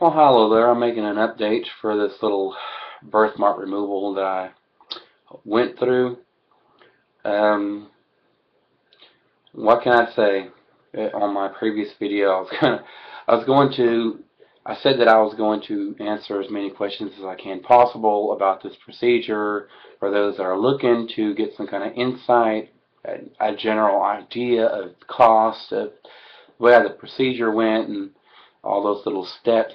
Well, hello there. I'm making an update for this little birthmark removal that I went through. Um, what can I say? On my previous video, I said that I was going to answer as many questions as I can possible about this procedure for those that are looking to get some kind of insight, a general idea of the cost of where the procedure went, and all those little steps.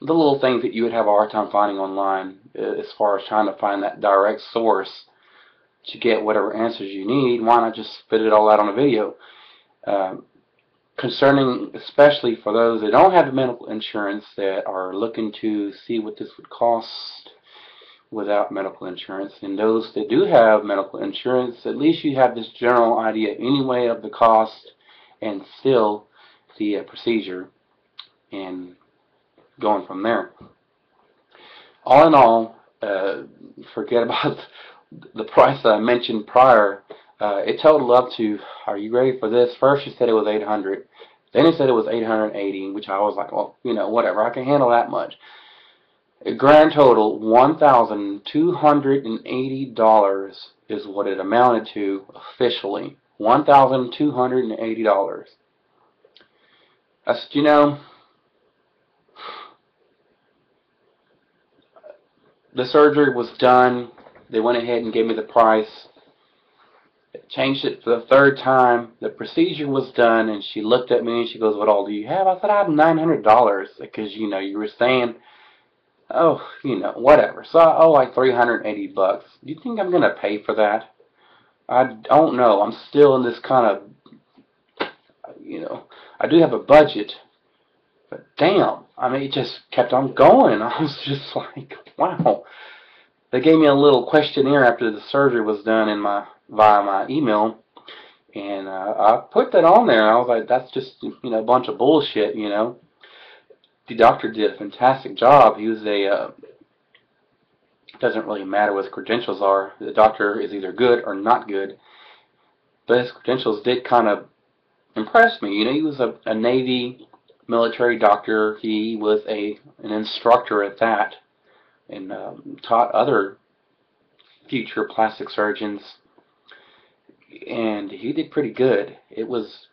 The little things that you would have a hard time finding online as far as trying to find that direct source to get whatever answers you need. Why not just spit it all out on a video? Um, Concerning, especially for those that don't have medical insurance that are looking to see what this would cost without medical insurance, and those that do have medical insurance, at least you have this general idea anyway of the cost and still the procedure, and going from there. All in all, forget about the price that I mentioned prior. It totaled up to, are you ready for this? First you said it was 800. Then it said it was 880, which I was like, well, whatever, I can handle that much. A grand total, $1,280 is what it amounted to officially. $1,280. I said, the surgery was done. They went ahead and gave me the price. Changed it for the third time. The procedure was done, and she looked at me and she goes, "What all do you have?" I said, "I have $900 because you were saying, oh, whatever." So I owe like $380. Do you think I'm gonna pay for that? I don't know. I'm still in this kind of, I do have a budget, but damn, I mean, it just kept on going. I was just like, wow. They gave me a little questionnaire after the surgery was done via my email, and I put that on there. I was like, that's just a bunch of bullshit. The doctor did a fantastic job. He was doesn't really matter what his credentials are. The doctor is either good or not good, but his credentials did kind of impress me. He was a Navy military doctor. He was an instructor at that, and taught other future plastic surgeons, and he did pretty good. It was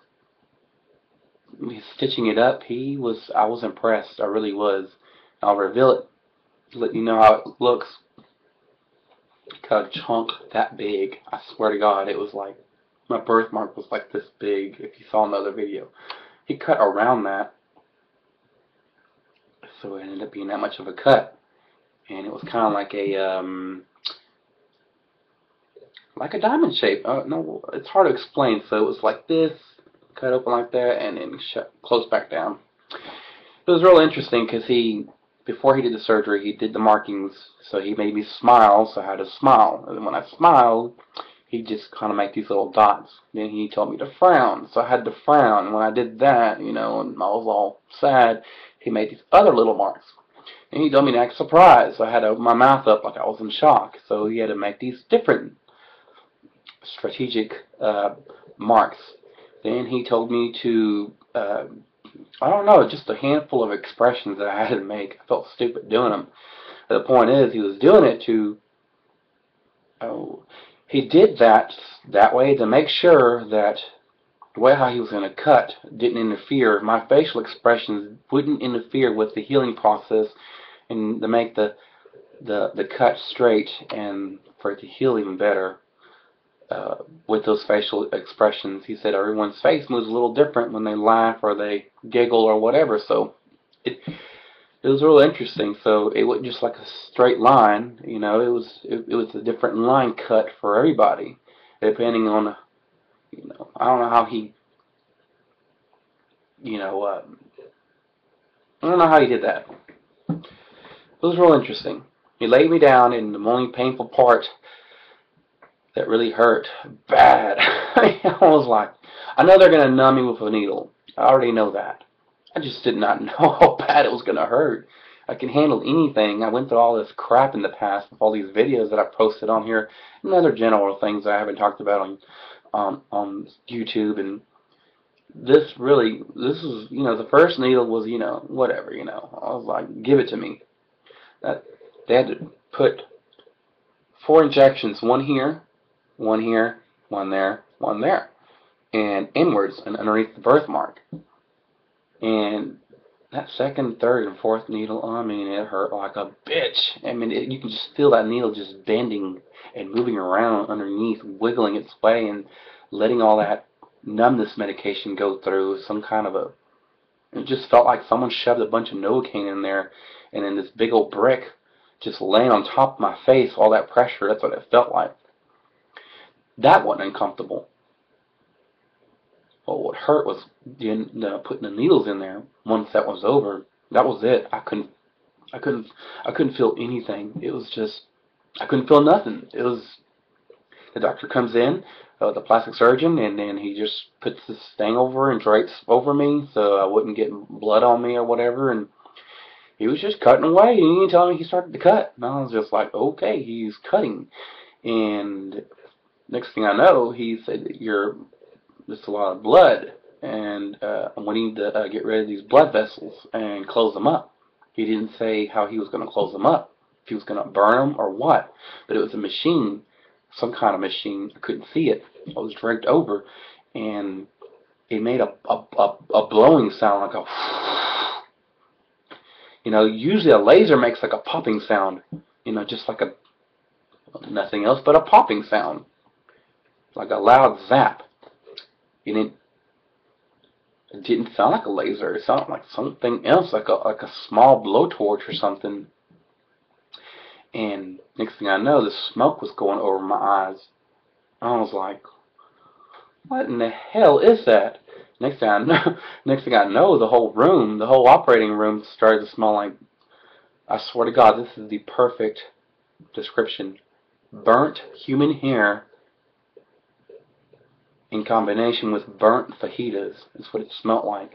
stitching it up. I was impressed. I really was. I'll reveal it, let you know how it looks. Cut a chunk that big. I swear to God, it was like my birthmark was like this big. If you saw another video, he cut around that, so it ended up being that much of a cut. And it was kind of like a diamond shape. No, it's hard to explain. So it was like this, cut open like that, and then close back down. It was real interesting because before he did the surgery, he did the markings. So he made me smile, so I had to smile. And when I smiled, he just kind of made these little dots. Then he told me to frown, so I had to frown. And when I did that, and I was all sad, he made these other little marks. And he told me to act surprised. So I had to open my mouth up like I was in shock. So he had to make these different strategic marks. Then he told me to, I don't know, just a handful of expressions that I had to make. I felt stupid doing them. But the point is, he was doing it to, he did that way to make sure that the way how he was going to cut didn't interfere. My facial expressions wouldn't interfere with the healing process, and to make the cut straight and for it to heal even better. With those facial expressions, he said everyone's face moves a little different when they laugh or they giggle or whatever. So it was real interesting. So it wasn't just like a straight line. It was a different line cut for everybody, depending on I don't know how he I don't know how he did that. It was real interesting. He laid me down, and the only painful part that really hurt bad. I was like, I know they're going to numb me with a needle. I already know that. I just did not know how bad it was going to hurt. I can handle anything. I went through all this crap in the past with all these videos that I posted on here and other general things that I haven't talked about on YouTube, and this is, the first needle was, whatever, I was like, give it to me. That They had to put 4 injections, one here, one there, one there, and inwards and underneath the birthmark. And that second, third, and fourth needle, I mean, it hurt like a bitch. I mean, you can just feel that needle just bending and moving around underneath, wiggling its way, and letting all that numbness medication go through. Some kind of a, it just felt like someone shoved a bunch of Novocaine in there, and then this big old brick just laying on top of my face, all that pressure. That's what it felt like. That wasn't uncomfortable. Well, what hurt was putting the needles in there. Once that was over, that was it. I couldn't feel anything. It was just, I couldn't feel nothing. It was, the doctor comes in, the plastic surgeon, and then he just puts this thing over and drapes over me so I wouldn't get blood on me or whatever, and he was just cutting away, and he didn't tell me he started to cut. And I was just like, okay, he's cutting. And next thing I know, he said, there's a lot of blood, and we need to get rid of these blood vessels and close them up. He didn't say how he was going to close them up, if he was going to burn them or what. But it was a machine, some kind of machine. I couldn't see it. I was draped over, and it made a blowing sound, like a usually a laser makes like a popping sound, just like a, nothing else but a popping sound, like a loud zap. And it didn't sound like a laser. It sounded like something else, like a small blowtorch or something. And next thing I know, the smoke was going over my eyes. I was like, what in the hell is that? Next thing I know, the whole operating room started to smell like, I swear to God, this is the perfect description. Burnt human hair in combination with burnt fajitas. That's what it smelled like.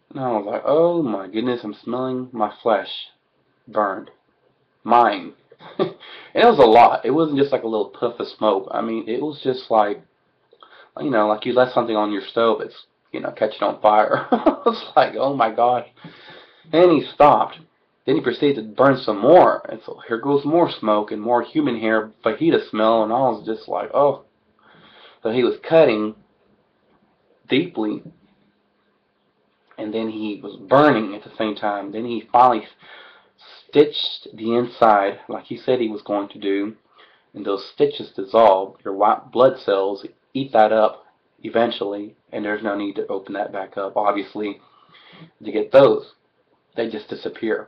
And I was like, oh my goodness, I'm smelling my flesh burned. Mine. And it was a lot. It wasn't just like a little puff of smoke. I mean, it was just like, like you left something on your stove, it's, catching on fire. I was like, oh my God. And he stopped. Then he proceeded to burn some more. And so here goes more smoke and more human hair fajita smell. And I was just like, oh. So he was cutting deeply. And then he was burning at the same time. Then he finally stitched the inside like he said he was going to do. And those stitches dissolve. Your white blood cells eat that up eventually, and there's no need to open that back up, obviously, to get those. They just disappear.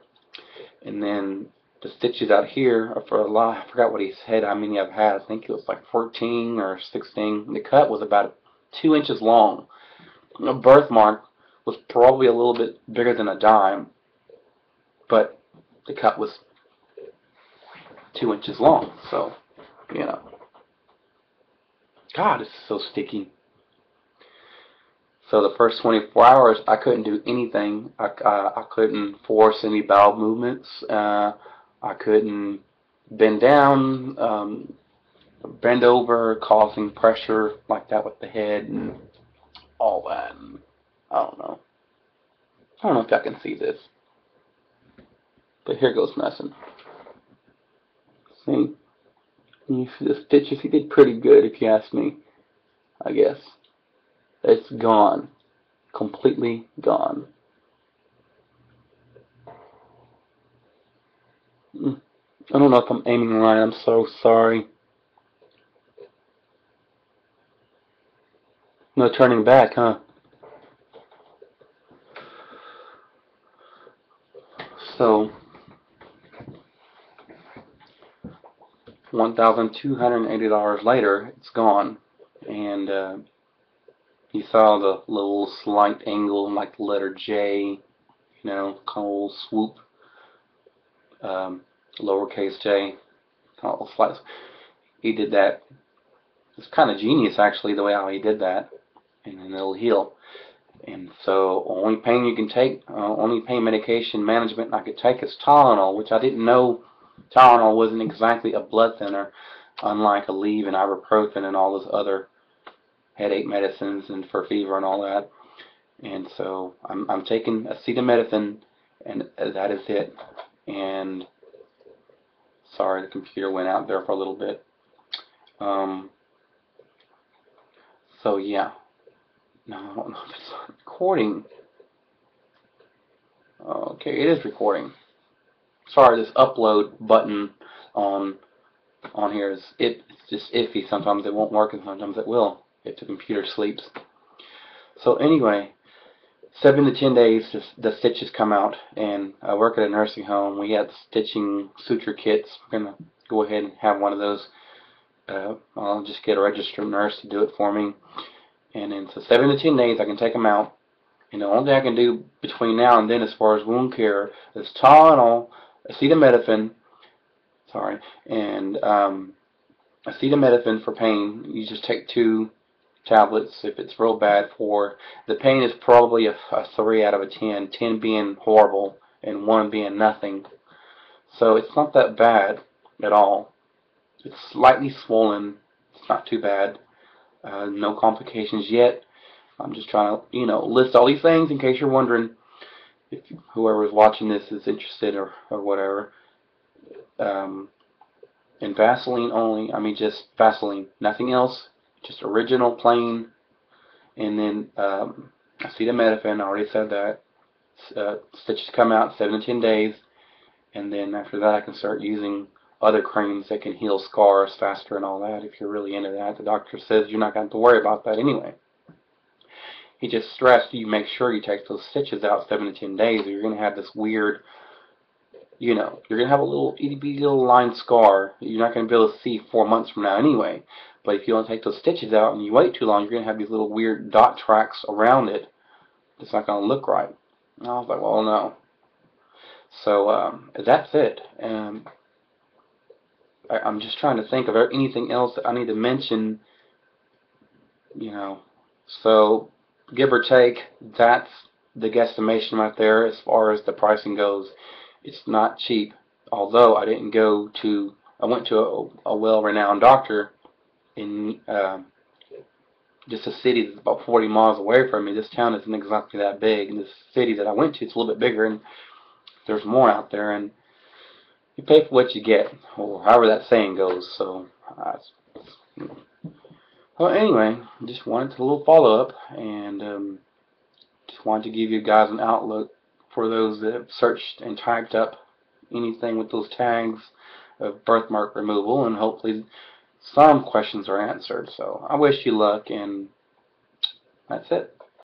And then the stitches out here are for a lot. I forgot what he said, how many I've had. I think it was like 14 or 16. The cut was about 2 inches long. The birthmark was probably a little bit bigger than a dime, but the cut was 2 inches long. So, God, it's so sticky. So the first 24 hours, I couldn't do anything. I couldn't force any bowel movements. I couldn't bend down, bend over, causing pressure like that with the head and all that. And I don't know. I don't know if y'all can see this. But here goes nothing. See? You see the stitches? He did pretty good if you ask me, I guess. It's gone. Completely gone. I don't know if I'm aiming right. I'm so sorry. No turning back, huh? So, $1,280 later, it's gone. And, you saw the little slight angle, like the letter J, cold swoop, lowercase j, slight. He did that. It's kind of genius, actually, the way how he did that, and then it'll heal. And so, only pain you can take, only pain medication management I could take is Tylenol, which I didn't know Tylenol wasn't exactly a blood thinner, unlike Aleve and ibuprofen and all those other headache medicines and for fever and all that. And so I'm taking acetaminophen, and that is it. And sorry, the computer went out there for a little bit. Um, so yeah, no, I don't know if it's recording. Okay, it is recording. Sorry, this upload button on here is it's just iffy. Sometimes it won't work, and sometimes it will if the computer sleeps. So anyway, 7 to 10 days, the stitches come out, and I work at a nursing home. We had stitching suture kits. We're gonna go ahead and have one of those. I'll just get a registered nurse to do it for me, and then so 7 to 10 days I can take them out. And the only thing I can do between now and then, as far as wound care, is Tylenol, acetaminophen, sorry, and acetaminophen for pain. You just take 2 tablets if it's real bad. For the pain is probably a 3 out of a 10, 10 being horrible and 1 being nothing. So it's not that bad at all. It's slightly swollen. It's not too bad. No complications yet. I'm just trying to, list all these things in case you're wondering, if whoever's watching this is interested or whatever. And Vaseline only. I mean, just Vaseline, nothing else. Just original, plain. And then acetaminophen. I already said that. Stitches come out 7 to 10 days, and then after that I can start using other creams that can heal scars faster and all that. If you're really into that, the doctor says you're not going to have to worry about that anyway. He just stressed you make sure you take those stitches out 7 to 10 days, or you're going to have this weird, you're going to have a little itty bitty little line scar you're not going to be able to see 4 months from now anyway. But if you don't take those stitches out and you wait too long, you're going to have these little weird dot tracks around it. It's not going to look right. And I was like, well, no. So that's it. I'm just trying to think of anything else that I need to mention. So give or take, that's the guesstimation right there as far as the pricing goes. It's not cheap, although I went to a well-renowned doctor in just a city that's about 40 miles away from me. This town isn't exactly that big, and this city that I went to, it's a little bit bigger, and there's more out there, and you pay for what you get, or however that saying goes. So, well, anyway, just wanted a little follow-up, and just wanted to give you guys an outlook for those that have searched and typed up anything with those tags of birthmark removal, and hopefully some questions are answered. So I wish you luck, and that's it.